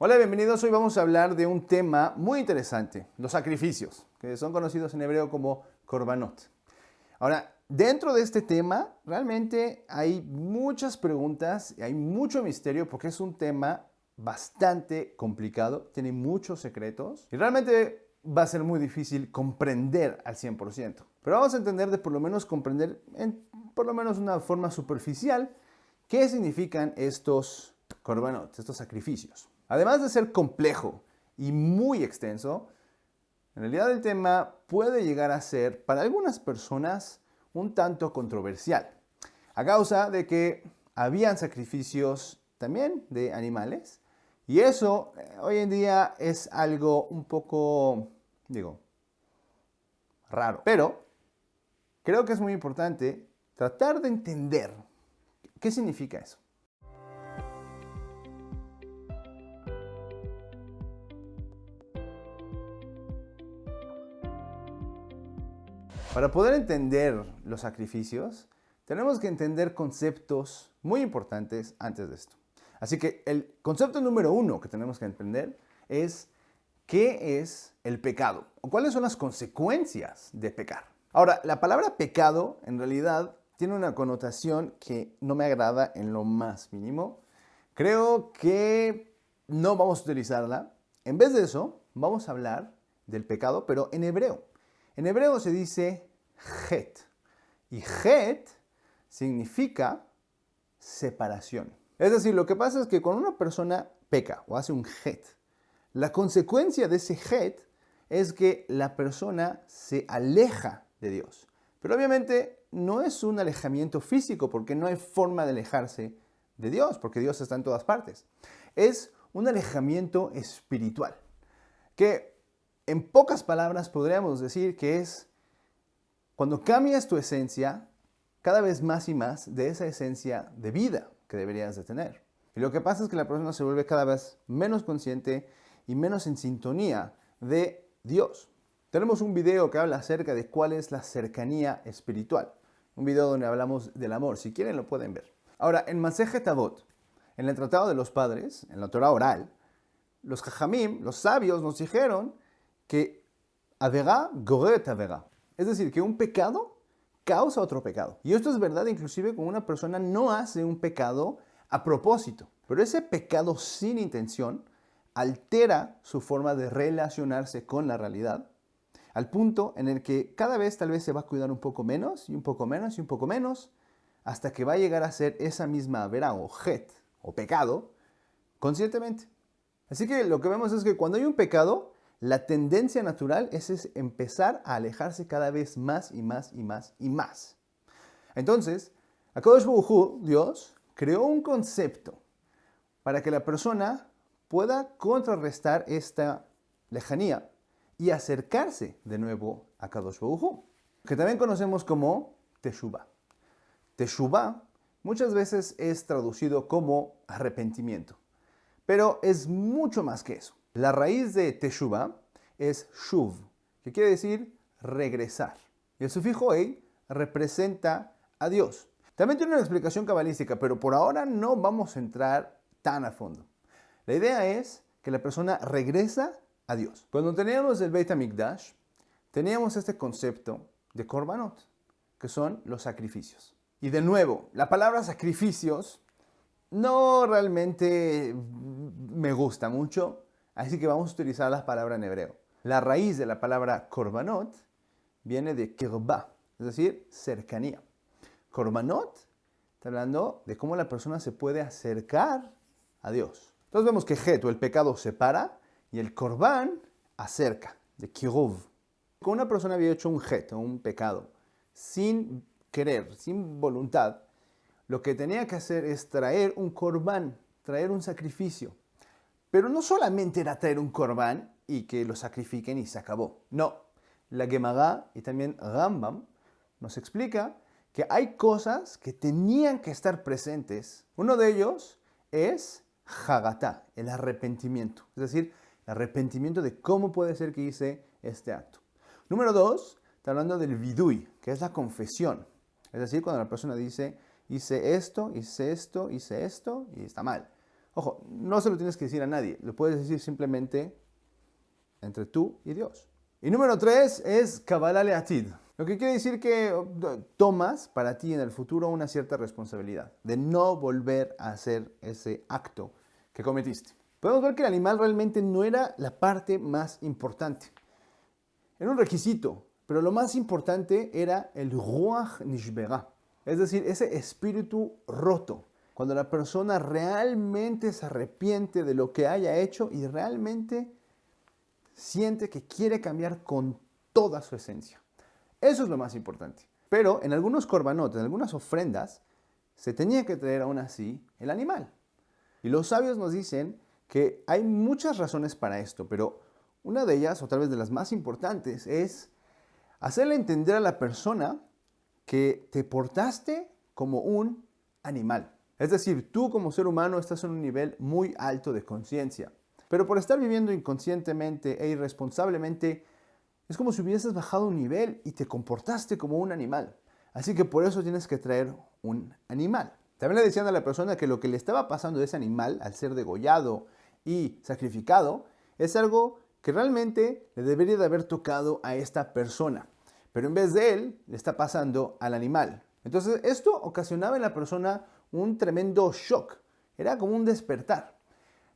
Hola, bienvenidos. Hoy vamos a hablar de un tema muy interesante, los sacrificios, que son conocidos en hebreo como korbanot. Ahora, dentro de este tema, realmente hay muchas preguntas y hay mucho misterio porque es un tema bastante complicado, tiene muchos secretos y realmente va a ser muy difícil comprender al 100%. Pero vamos a entender de por lo menos comprender en por lo menos una forma superficial qué significan estos korbanot, estos sacrificios. Además de ser complejo y muy extenso, en realidad el tema puede llegar a ser para algunas personas un tanto controversial, a causa de que habían sacrificios también de animales y eso hoy en día es algo un poco, raro. Pero creo que es muy importante tratar de entender qué significa eso. Para poder entender los sacrificios, tenemos que entender conceptos muy importantes antes de esto. Así que el concepto número uno que tenemos que entender es qué es el pecado o cuáles son las consecuencias de pecar. Ahora, la palabra pecado en realidad tiene una connotación que no me agrada en lo más mínimo. Creo que no vamos a utilizarla. En vez de eso, vamos a hablar del pecado, pero en hebreo. En hebreo se dice het. Y het significa separación. Es decir, lo que pasa es que cuando una persona peca o hace un het, la consecuencia de ese het es que la persona se aleja de Dios. Pero obviamente no es un alejamiento físico porque no hay forma de alejarse de Dios, porque Dios está en todas partes. Es un alejamiento espiritual, que en pocas palabras podríamos decir que es cuando cambias tu esencia cada vez más y más de esa esencia de vida que deberías de tener. Y lo que pasa es que la persona se vuelve cada vez menos consciente y menos en sintonía de Dios. Tenemos un video que habla acerca de cuál es la cercanía espiritual. Un video donde hablamos del amor. Si quieren lo pueden ver. Ahora, en Masejet Avot, en el Tratado de los Padres, en la Torah oral, los Jajamim, los sabios, nos dijeron que Averá goret Averá. Es decir, que un pecado causa otro pecado. Y esto es verdad inclusive cuando una persona no hace un pecado a propósito. Pero ese pecado sin intención altera su forma de relacionarse con la realidad, al punto en el que cada vez tal vez se va a cuidar un poco menos, y un poco menos, y un poco menos, hasta que va a llegar a ser esa misma verá o het, o pecado, conscientemente. Así que lo que vemos es que cuando hay un pecado, la tendencia natural es empezar a alejarse cada vez más y más y más y más. Entonces, HaKadosh Baruj Hu, Dios, creó un concepto para que la persona pueda contrarrestar esta lejanía y acercarse de nuevo a HaKadosh Baruj Hu, que también conocemos como Teshuvah. Teshuvah muchas veces es traducido como arrepentimiento, pero es mucho más que eso. La raíz de Teshuvah es Shuv, que quiere decir regresar. Y el sufijo Ei representa a Dios. También tiene una explicación cabalística, pero por ahora no vamos a entrar tan a fondo. La idea es que la persona regresa a Dios. Cuando teníamos el Beit HaMikdash, teníamos este concepto de korbanot, que son los sacrificios. Y de nuevo, la palabra sacrificios no realmente me gusta mucho, así que vamos a utilizar la palabra en hebreo. La raíz de la palabra korbanot viene de kirba, es decir, cercanía. Korbanot está hablando de cómo la persona se puede acercar a Dios. Entonces vemos que het, o el pecado, separa, y el korban acerca, de kiruv. Cuando una persona había hecho un het, o un pecado, sin querer, sin voluntad, lo que tenía que hacer es traer un korban, traer un sacrificio. Pero no solamente era traer un korban y que lo sacrifiquen y se acabó. No, la Gemara y también Rambam nos explica que hay cosas que tenían que estar presentes. Uno de ellos es Hagatá, el arrepentimiento. Es decir, el arrepentimiento de cómo puede ser que hice este acto. Número 2, está hablando del vidui, que es la confesión. Es decir, cuando la persona dice, hice esto y está mal. Ojo, no se lo tienes que decir a nadie, lo puedes decir simplemente entre tú y Dios. Y número 3 es Kabbalah Le'atid, lo que quiere decir que tomas para ti en el futuro una cierta responsabilidad de no volver a hacer ese acto que cometiste. Podemos ver que el animal realmente no era la parte más importante. Era un requisito, pero lo más importante era el Ruach Nishbera, es decir, ese espíritu roto. Cuando la persona realmente se arrepiente de lo que haya hecho y realmente siente que quiere cambiar con toda su esencia. Eso es lo más importante. Pero en algunos korbanot, en algunas ofrendas, se tenía que traer aún así el animal. Y los sabios nos dicen que hay muchas razones para esto, pero una de ellas, o tal vez de las más importantes, es hacerle entender a la persona que te portaste como un animal. Es decir, tú como ser humano estás en un nivel muy alto de conciencia, pero por estar viviendo inconscientemente e irresponsablemente, es como si hubieses bajado un nivel y te comportaste como un animal. Así que por eso tienes que traer un animal. También le decían a la persona que lo que le estaba pasando a ese animal al ser degollado y sacrificado es algo que realmente le debería de haber tocado a esta persona. Pero en vez de él, le está pasando al animal. Entonces esto ocasionaba en la persona un tremendo shock. Era como un despertar.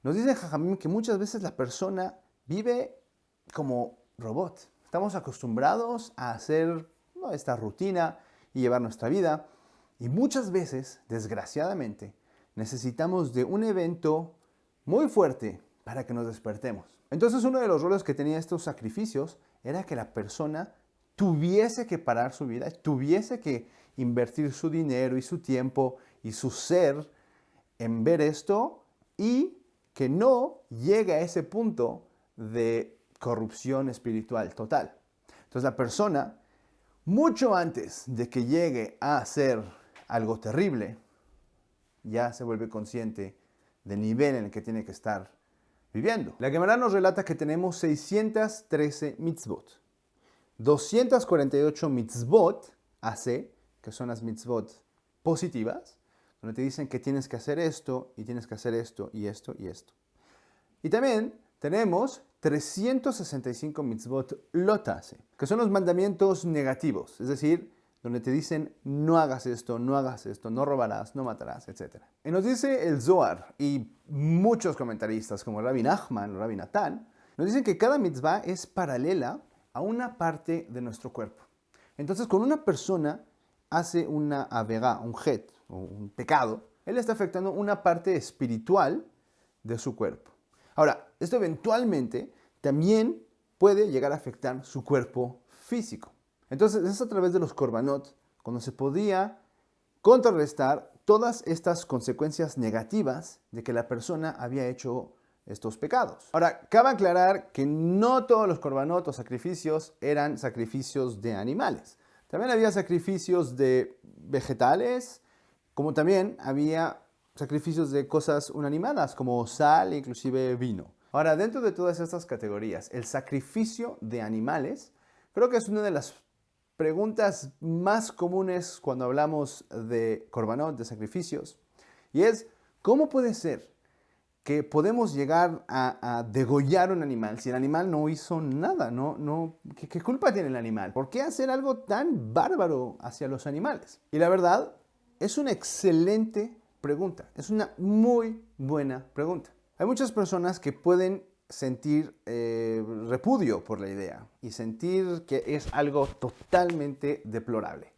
Nos dice Jajamim que muchas veces la persona vive como robot. Estamos acostumbrados a hacer esta rutina y llevar nuestra vida. Y muchas veces, desgraciadamente, necesitamos de un evento muy fuerte para que nos despertemos. Entonces uno de los roles que tenía estos sacrificios era que la persona tuviese que parar su vida, tuviese que invertir su dinero y su tiempo y su ser en ver esto y que no llegue a ese punto de corrupción espiritual total. Entonces la persona, mucho antes de que llegue a hacer algo terrible, ya se vuelve consciente del nivel en el que tiene que estar viviendo. La Gemara nos relata que tenemos 613 mitzvot. 248 mitzvot hace, que son las mitzvot positivas, donde te dicen que tienes que hacer esto, y tienes que hacer esto, y esto, y esto. Y también tenemos 365 mitzvot lotase, que son los mandamientos negativos, es decir, donde te dicen no hagas esto, no robarás, no matarás, etc. Y nos dice el Zohar y muchos comentaristas como Rabbi Nachman o Rabbi Natán, nos dicen que cada mitzvah es paralela a una parte de nuestro cuerpo. Entonces, cuando una persona hace una avega, un het o un pecado, él está afectando una parte espiritual de su cuerpo. Ahora, esto eventualmente también puede llegar a afectar su cuerpo físico. Entonces, es a través de los korbanot cuando se podía contrarrestar todas estas consecuencias negativas de que la persona había hecho estos pecados. Ahora, cabe aclarar que no todos los korbanot o sacrificios eran sacrificios de animales. También había sacrificios de vegetales, como también había sacrificios de cosas inanimadas, como sal e inclusive vino. Ahora, dentro de todas estas categorías, el sacrificio de animales creo que es una de las preguntas más comunes cuando hablamos de korbanot, de sacrificios, y es, ¿cómo puede ser que podemos llegar a degollar un animal si el animal no hizo nada? ¿Qué culpa tiene el animal? ¿Por qué hacer algo tan bárbaro hacia los animales? Y la verdad, es una excelente pregunta, es una muy buena pregunta. Hay muchas personas que pueden sentir repudio por la idea y sentir que es algo totalmente deplorable.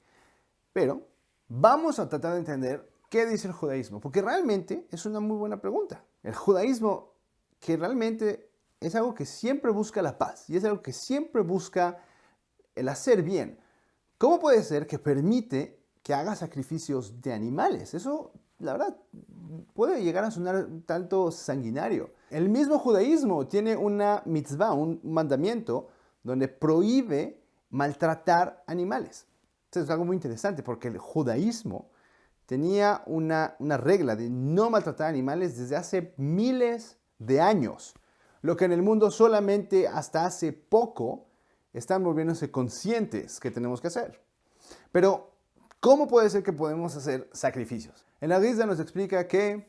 Pero vamos a tratar de entender qué dice el judaísmo, porque realmente es una muy buena pregunta. El judaísmo, que realmente es algo que siempre busca la paz y es algo que siempre busca el hacer bien. ¿Cómo puede ser que permite que haga sacrificios de animales? Eso, la verdad, puede llegar a sonar un tanto sanguinario. El mismo judaísmo tiene una mitzvah, un mandamiento, donde prohíbe maltratar animales. Esto es algo muy interesante porque el judaísmo tenía una regla de no maltratar animales desde hace miles de años, lo que en el mundo solamente hasta hace poco están volviéndose conscientes que tenemos que hacer. Pero, ¿cómo puede ser que podemos hacer sacrificios? En la Guisa nos explica que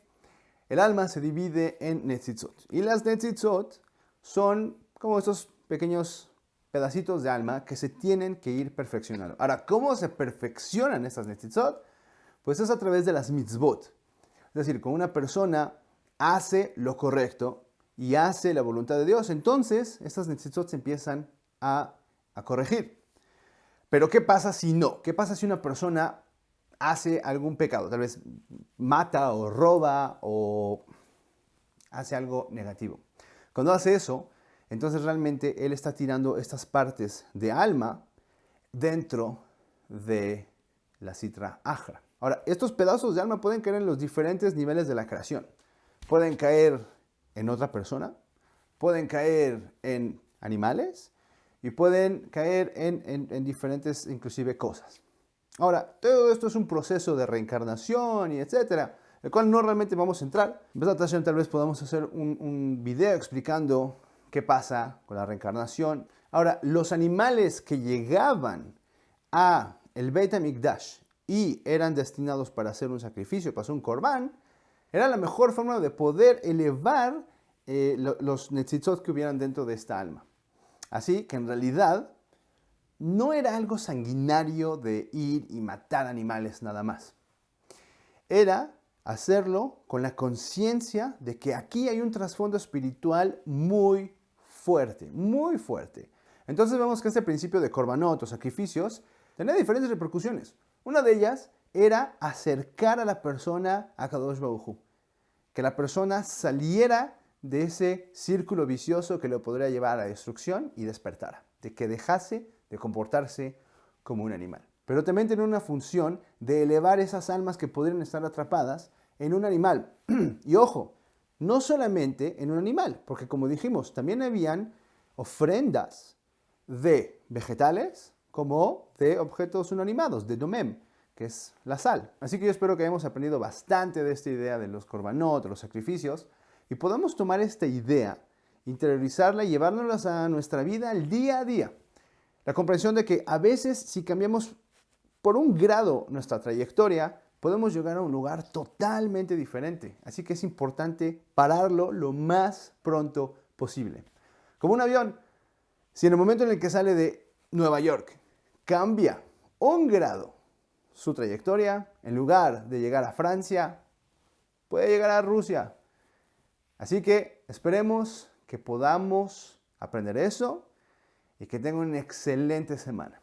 el alma se divide en netzitzot. Y las netzitzot son como estos pequeños pedacitos de alma que se tienen que ir perfeccionando. Ahora, ¿cómo se perfeccionan estas netzitzot? Pues es a través de las mitzvot. Es decir, cuando una persona hace lo correcto y hace la voluntad de Dios, entonces estas netzitzot se empiezan a corregir. Pero ¿qué pasa si no? ¿Qué pasa si una persona hace algún pecado? Tal vez mata o roba o hace algo negativo. Cuando hace eso, entonces realmente él está tirando estas partes de alma dentro de la Sitra Achra. Ahora, estos pedazos de alma pueden caer en los diferentes niveles de la creación. Pueden caer en otra persona, pueden caer en animales y pueden caer en diferentes, inclusive, cosas. Ahora, todo esto es un proceso de reencarnación y etcétera, el cual no realmente vamos a entrar. En esta ocasión tal vez podamos hacer un video explicando qué pasa con la reencarnación. Ahora, los animales que llegaban a el Beit HaMikdash y eran destinados para hacer un sacrificio, para hacer un corbán, era la mejor forma de poder elevar los netzitzot que hubieran dentro de esta alma. Así que en realidad no era algo sanguinario de ir y matar animales nada más. Era hacerlo con la conciencia de que aquí hay un trasfondo espiritual muy fuerte, muy fuerte. Entonces vemos que este principio de korbanot o sacrificios tenía diferentes repercusiones. Una de ellas era acercar a la persona a Kadosh Baruj Hu, que la persona saliera de ese círculo vicioso que lo podría llevar a la destrucción y despertara, de que dejase de comportarse como un animal. Pero también tiene una función de elevar esas almas que podrían estar atrapadas en un animal. Y ojo, no solamente en un animal, porque como dijimos, también habían ofrendas de vegetales como de objetos inanimados, de domem, que es la sal. Así que yo espero que hayamos aprendido bastante de esta idea de los korbanot, de los sacrificios, y podamos tomar esta idea, interiorizarla y llevárnosla a nuestra vida al día a día. La comprensión de que a veces si cambiamos por un grado nuestra trayectoria, podemos llegar a un lugar totalmente diferente. Así que es importante pararlo lo más pronto posible. Como un avión, si en el momento en el que sale de Nueva York cambia un grado su trayectoria, en lugar de llegar a Francia, puede llegar a Rusia. Así que esperemos que podamos aprender eso y que tengan una excelente semana.